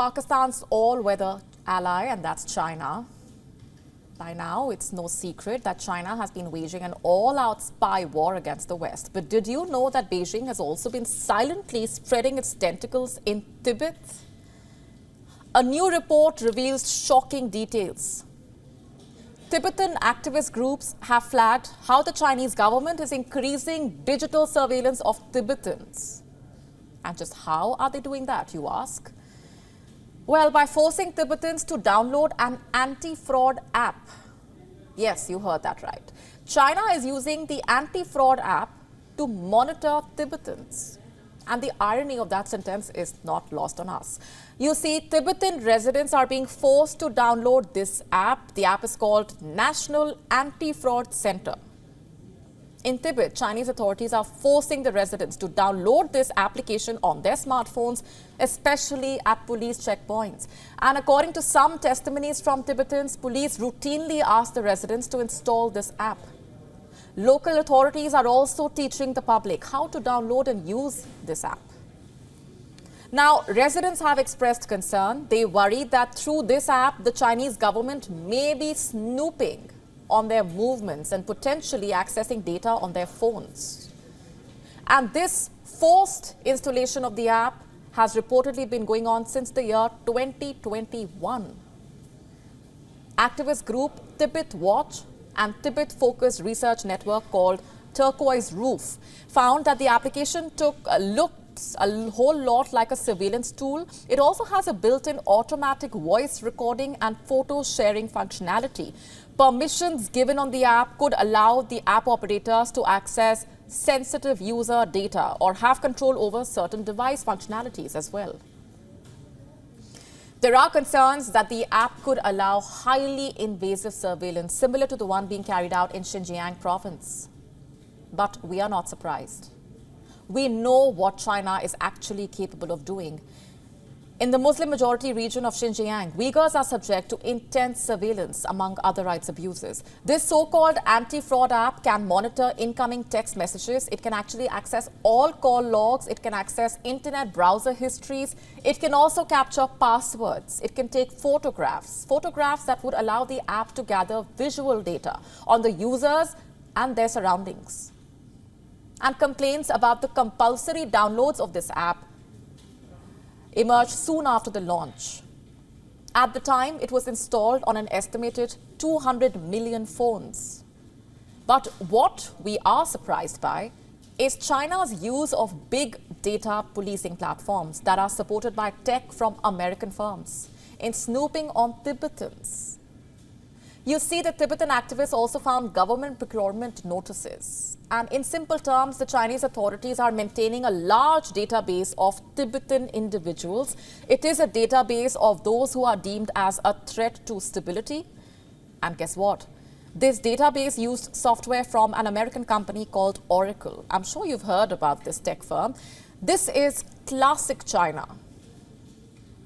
Pakistan's all-weather ally, and that's China. By now, it's no secret that China has been waging an all-out spy war against the West. But did you know that Beijing has also been silently spreading its tentacles in Tibet? A new report reveals shocking details. Tibetan activist groups have flagged how the Chinese government is increasing digital surveillance of Tibetans. And just how are they doing that, you ask? Well, by forcing Tibetans to download an anti-fraud app. Yes, you heard that right. China is using the anti-fraud app to monitor Tibetans. And the irony of that sentence is not lost on us. You see, Tibetan residents are being forced to download this app. The app is called National Anti-Fraud Center. In Tibet, Chinese authorities are forcing the residents to download this application on their smartphones, especially at police checkpoints. And according to some testimonies from Tibetans, police routinely ask the residents to install this app. Local authorities are also teaching the public how to download and use this app. Now, residents have expressed concern. They worry that through this app, the Chinese government may be snooping on their movements and potentially accessing data on their phones. And this forced installation of the app has reportedly been going on since the year 2021. Activist group Tibet Watch and Tibet-focused research network called Turquoise Roof found that the application looks a whole lot like a surveillance tool. It also has a built-in automatic voice recording and photo sharing functionality. Permissions given on the app could allow the app operators to access sensitive user data or have control over certain device functionalities as well. There are concerns that the app could allow highly invasive surveillance similar to the one being carried out in Xinjiang province. But we are not surprised. We know what China is actually capable of doing. In the Muslim-majority region of Xinjiang, Uyghurs are subject to intense surveillance, among other rights abuses. This so-called anti-fraud app can monitor incoming text messages. It can actually access all call logs. It can access internet browser histories. It can also capture passwords. It can take photographs that would allow the app to gather visual data on the users and their surroundings. And complaints about the compulsory downloads of this app emerged soon after the launch. At the time, it was installed on an estimated 200 million phones. But what we are surprised by is China's use of big data policing platforms that are supported by tech from American firms in snooping on Tibetans. You see, the Tibetan activists also found government procurement notices. And in simple terms, the Chinese authorities are maintaining a large database of Tibetan individuals. It is a database of those who are deemed as a threat to stability. And guess what? This database used software from an American company called Oracle. I'm sure you've heard about this tech firm. This is classic China.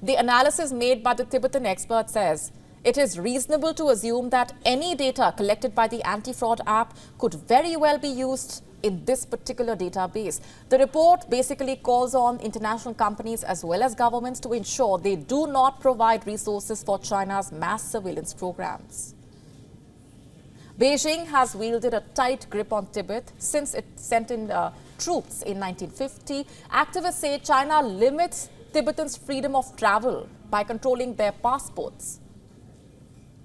The analysis made by the Tibetan expert says it is reasonable to assume that any data collected by the anti-fraud app could very well be used in this particular database. The report basically calls on international companies as well as governments to ensure they do not provide resources for China's mass surveillance programs. Beijing has wielded a tight grip on Tibet since it sent in troops in 1950. Activists say China limits Tibetans' freedom of travel by controlling their passports.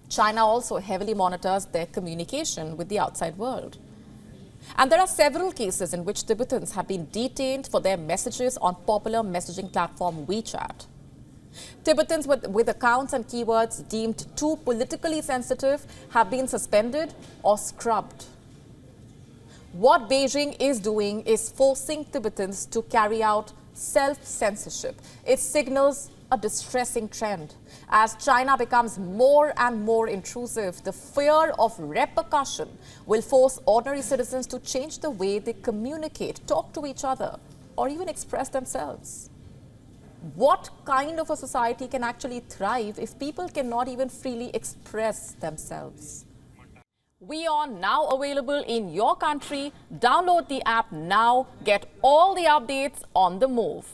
China also heavily monitors their communication with the outside world. And there are several cases in which Tibetans have been detained for their messages on popular messaging platform WeChat. Tibetans with accounts and keywords deemed too politically sensitive have been suspended or scrubbed. What Beijing is doing is forcing Tibetans to carry out self-censorship. It signals a distressing trend. As China becomes more and more intrusive, the fear of repercussion will force ordinary citizens to change the way they communicate, talk to each other, or even express themselves. What kind of a society can actually thrive if people cannot even freely express themselves? WION now available in your country. Download the app now. Get all the updates on the move.